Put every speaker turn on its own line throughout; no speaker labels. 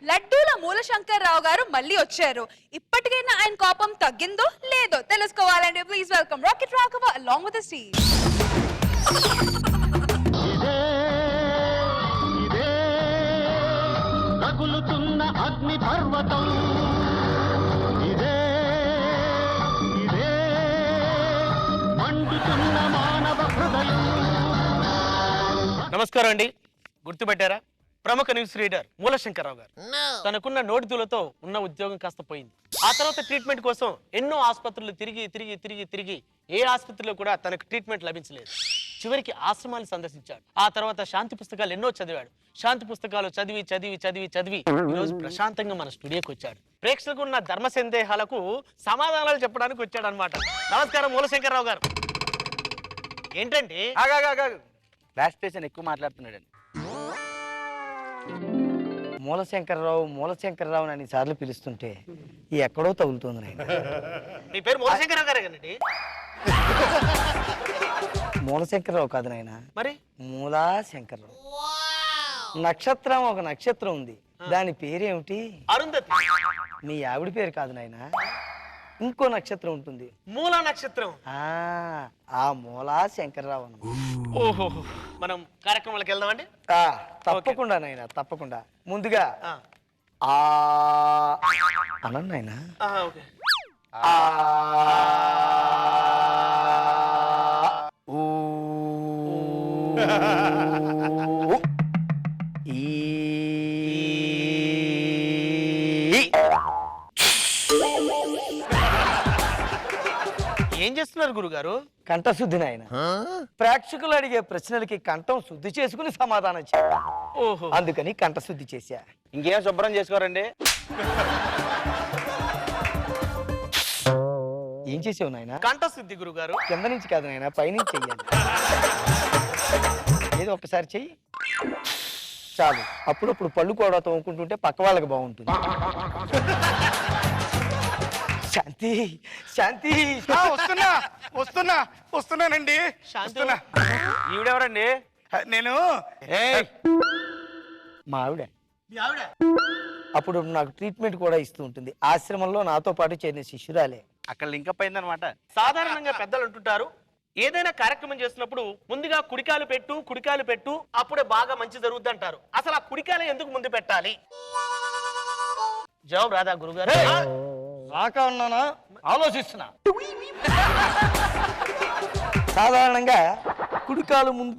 లడ్డూల మూలశంకర్రావు గారు మళ్ళీ వచ్చారు. ఇప్పటికైనా ఆయన కోపం తగ్గిందో లేదో తెలుసుకోవాలండి. Please welcome rocket Raghava along with the team.
రగులుతున్న అగ్ని పర్వతం ఇదే ఇదే మండుతున్న మానవ హృదయం.
నమస్కారం అండి. గుర్తుపెట్టారా? ప్రముఖ న్యూస్ రీడర్ మూలశంకర్రావు గారు. తనకున్న నోటితులతో ఉన్న ఉద్యోగం కాస్త పోయింది. ఆ తర్వాత ట్రీట్మెంట్ కోసం ఎన్నో ఆసుపత్రులు తిరిగి ఏ ఆసుపత్రిలో కూడా తనకు ట్రీట్మెంట్ లభించలేదు. చివరికి ఆశ్రమాన్ని సందర్శించాడు. ఆ తర్వాత శాంతి పుస్తకాలు ఎన్నో చదివాడు. శాంతి పుస్తకాలు చదివి ఈరోజు ప్రశాంతంగా మన స్టూడియోకి వచ్చాడు. ప్రేక్షకులకు ఉన్న ధర్మ సందేహాలకు సమాధానాలు చెప్పడానికి వచ్చాడు అనమాట. నమస్కారం మూలశంకర్రావు గారు. ఏంటండి
ఫ్లాష్ స్టేషన్ ఎక్కువ మాట్లాడుతున్నాడండి. మూలశంకర్రావు అని సార్లు పిలుస్తుంటే ఎక్కడో తగులుతుంది నాయన.
మీ పేరు మూలశంకర్రావు గారే కదండి?
మూలశంకర్రావు కాదు నాయన, మరి మూలాశంకర్రావు. నక్షత్రం ఒక నక్షత్రం ఉంది, దాని పేరేమిటి?
అరుంధతి.
మీ ఆవిడ పేరు కాదు నాయన, ఇంకో నక్షత్రం ఉంటుంది,
మూలా నక్షత్రం.
ఆ మూలాశంకర్రావు అన్న.
ఓహో, మనం కార్యక్రమాలకు వెళ్దామండి.
తప్పకుండా నాయన, తప్పకుండా. ముందుగా అనండి నాయన.
ఏం చేస్తున్నారు గురుగారు?
కంఠశుద్ధి నాయన. ప్రేక్షకులు అడిగే ప్రశ్నలకి కంఠం శుద్ధి చేసుకుని సమాధానం చేయాలి.
ఓహో,
అందుకని కంఠశుద్ధి చేశా.
ఇంకేం శుభ్రం చేసుకోరండి?
ఏం చేసావు నాయన?
కంఠశుద్ధి గురుగారు.
కింద నుంచి కాదు నాయన, పైనుంచి చెయ్యాలి. ఏదో ఒకసారి చెయ్యి చాలు. అప్పుడప్పుడు పళ్ళు కూడా తోముకుంటుంటే పక్క వాళ్ళకి బాగుంటుంది. శాంతి శాంతి.
వస్తున్నానండి. ఈవిడెవరండి? నేను
మా ఆవిడ. అప్పుడు నాకు ట్రీట్మెంట్ కూడా ఇస్తూ ఉంటుంది. ఆశ్రమంలో నాతో పాటు చేరిన శిష్యురాలే.
అక్కడ లింకప్ అయిందనమాట.
సాధారణంగా పెద్దలు అంటుంటారు, ఏదైనా కార్యక్రమం చేస్తున్నప్పుడు ముందుగా కుడికాలు పెట్టు అప్పుడే బాగా మంచి జరుగుద్ది అంటారు. అసలు ఆ కుడికాలు ఎందుకు ముందు పెట్టాలి? జవాబు రాదా గురుగారు?
రాక ఉన్నానా, ఆలోచిస్తున్నా. సాధారణంగా కుడికాలు ముందు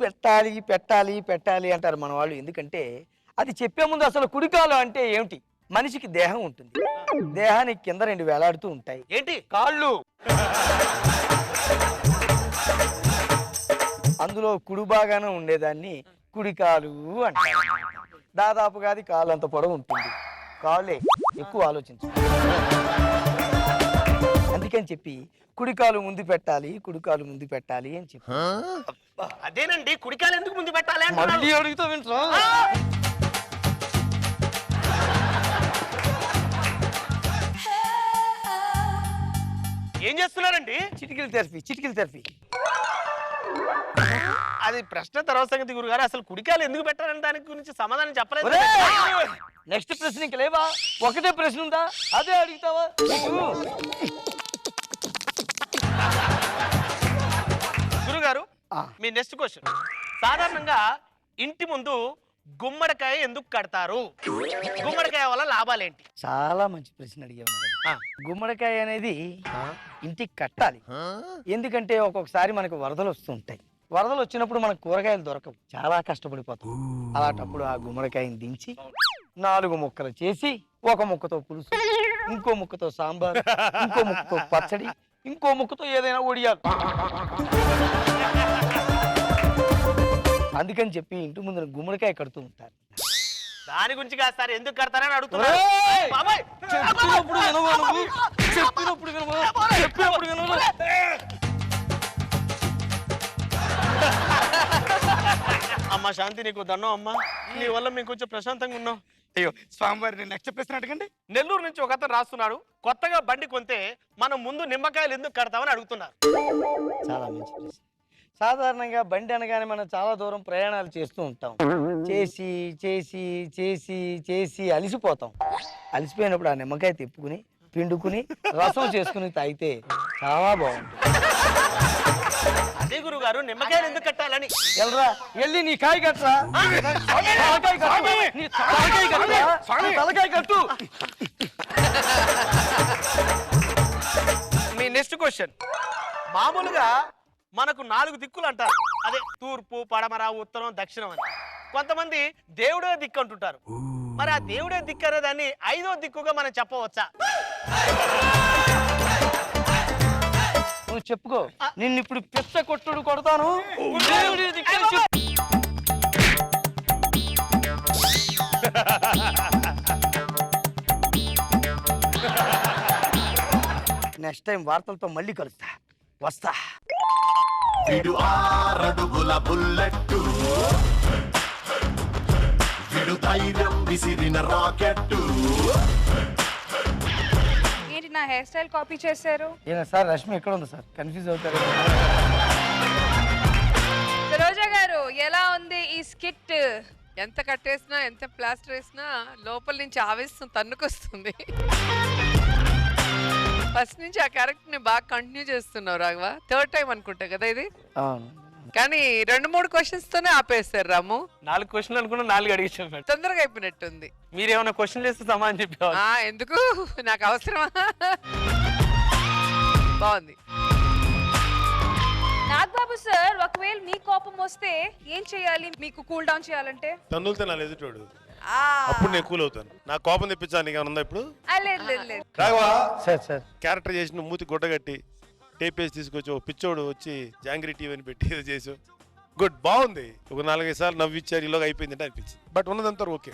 పెట్టాలి అంటారు మన వాళ్ళు. ఎందుకంటే అది చెప్పే ముందు అసలు కుడికాలు అంటే ఏమిటి? మనిషికి దేహం ఉంటుంది, దేహానికి కింద రెండు వేలాడుతూ ఉంటాయి.
ఏంటి?
కాళ్ళు. అందులో కుడి భాగాన ఉండేదాన్ని కుడికాలు అంటారు. దాదాపుగా అది కాలు అంత పొడవు ఉంటుంది. కాళ్ళే ఎక్కువ ఆలోచించు. అందుకని చెప్పి కుడికాలు ముందు పెట్టాలి అని చెప్పి.
అదేనండి, కుడికాలు ఎందుకు ముందు పెట్టాలి?
మళ్ళీ అడుగుతా వింటా.
ఏం చేస్తున్నారండి?
చిటికలు తెరిపి.
అది ప్రశ్న తర్వాత సంగతి గురుగారు. అసలు కుడికాలు ఎందుకు పెట్టాలని దాని గురించి సమాధానం చెప్పలేదు.
నెక్స్ట్ ప్రశ్న ఇంకా లేవా? ఒకటే ప్రశ్న ఉందా? అదే అడుగుతావా?
గురుగారు, మీ నెక్స్ట్ క్వశ్చన్. సాధారణంగా ఇంటి ముందు గుమ్మడికాయ ఎందుకు కడతారు? గుమ్మడికాయ వల్ల లాభాలేంటి?
చాలా మంచి ప్రశ్న అడిగావు. గుమ్మడికాయ అనేది ఇంటికి కట్టాలి. ఎందుకంటే ఒక్కొక్కసారి మనకు వరదలు వస్తుంటాయి. వరదలు వచ్చినప్పుడు మనకు కూరగాయలు దొరకవు, చాలా కష్టపడిపోతాం. అలాంటప్పుడు ఆ గుమ్మడికాయని దించి 4 ముక్కలు చేసి, ఒక ముక్కతో పులుసు, ఇంకో ముక్కతో సాంబార్, ఇంకో ముక్కతో పచ్చడి, ఇంకో ముక్కతో ఏదైనా ఒడియాలు. అందుకని చెప్పి ఇంటి ముందు గుమ్మడికాయ కడుతూ ఉంటారు.
దాని గురించి కాదు సార్, ఎందుకు కడతారని అడుగుతున్నారు. అమ్మా శాంతి, నీకు దండం అమ్మా. నీ వల్ల మేము కొంచెం ప్రశాంతంగా ఉన్నాం.
అయ్యో స్వామివారిని నెక్స్ట్ ప్రశ్న అడగండి.
నెల్లూరు నుంచి ఒక అతను రాస్తున్నాడు, కొత్తగా బండి కొంటే మనం ముందు నిమ్మకాయలు ఎందుకు కడతామని అడుగుతున్నారు.
చాలా మంచి ప్రశ్న. సాధారణంగా బండి అనగానే మనం చాలా దూరం ప్రయాణాలు చేస్తూ ఉంటాం. చేసి చేసి చేసి చేసి అలిసిపోతాం. అలిసిపోయినప్పుడు ఆ నిమ్మకాయ తిప్పుకుని పిండుకుని రసం చేసుకుని తాగితే చాలా బాగుంటుంది.
అదే గురుగారు నిమ్మకాయలు ఎందుకు కట్టాలని.
ఎల్రా వెళ్ళి నీ కాయ కట్టరా. తలకాయ కట్టు. నీ తలకాయ కట్టురా. నీ తలకాయ కట్టు.
మీ నెక్స్ట్ క్వశ్చన్. మామూలుగా మనకు 4 దిక్కులు అంటారు. అదే తూర్పు, పడమర, ఉత్తరం, దక్షిణం అని. కొంతమంది దేవుడే దిక్కు అంటుంటారు. మరి ఆ దేవుడే దిక్కు అనే దాన్ని 5వ దిక్కుగా మనం చెప్పవచ్చా?
నువ్వు చెప్పుకో. నిన్ను ఇప్పుడు పిచ్చ కొట్టుడు కొడతాను. దేవుడి దిక్కు అని చెప్పు. నెక్స్ట్ టైం వార్తలతో మళ్ళీ కలుస్తా. వస్తా.
విడు 6 అడుగుల బుల్లెట్టు, విడు ధైర్యం విసిరిన రాకెట్టు.
ఏంటి నా హెయిర్ స్టైల్ కాపీ చేశారు?
ఏనా సార్ రష్మి ఎక్కడ ఉంది సార్? కన్ఫ్యూజ్ అవుతారు.
సరోజా గారు ఎలా ఉంది ఈ స్కిట్?
ఎంత కట్టేసినా ఎంత ప్లాస్టర్ వేసినా లోపల నుంచి ఆవేశం తన్నుకొస్తుంది. ఫస్ట్ నుంచి ఆ క్యారెక్టర్ ని బాగా కంటిన్యూ చేస్తున్నావు రాఘవ. 3rd టైం అనుకుంటా కదా ఇది.
అవును.
కానీ 2-3 క్వశ్చన్స్ తోనే ఆపేస్తారు రాము.
4 క్వశ్చన్లు అనుకున్నా 4 అడిగేసాం మేడం.
తొందరగా అయిపోయినట్టుంది.
మీరేమైనా క్వశ్చన్ చేస్తే సమాధానం చెప్పేవాళ్ళు.
ఎందుకు నాకు అవసరమా? బాగుంది.
నాగబాబు సార్, ఒకవేళ మీ కోపం వస్తే ఏం చేయాలి? మీకు కూల్ డౌన్ చేయాలంటే?
తన్నులు తినాలి ఎదుటోడు, అప్పుడు నేను కూల్ అవుతాను. నా కోపం తెప్పించాను ఏమైనా ఉందా ఇప్పుడు?
లేదు.
రాఘవా,
సార్ సార్
క్యారెక్టర్ చేసిన మూతి గుడ్డగట్టి టేప్ వేసి తీసుకొచ్చి ఓ పిచ్చోడు వచ్చి జాంగ్రీ టీవీ అని పెట్టి ఏదో చేసావు. గుడ్, బాగుంది. ఒక 4-5 సార్లు నవ్విచ్చారు, ఇలాగ అయిపోయిందంటే అనిపించింది. బట్ ఉన్నదంతా ఓకే.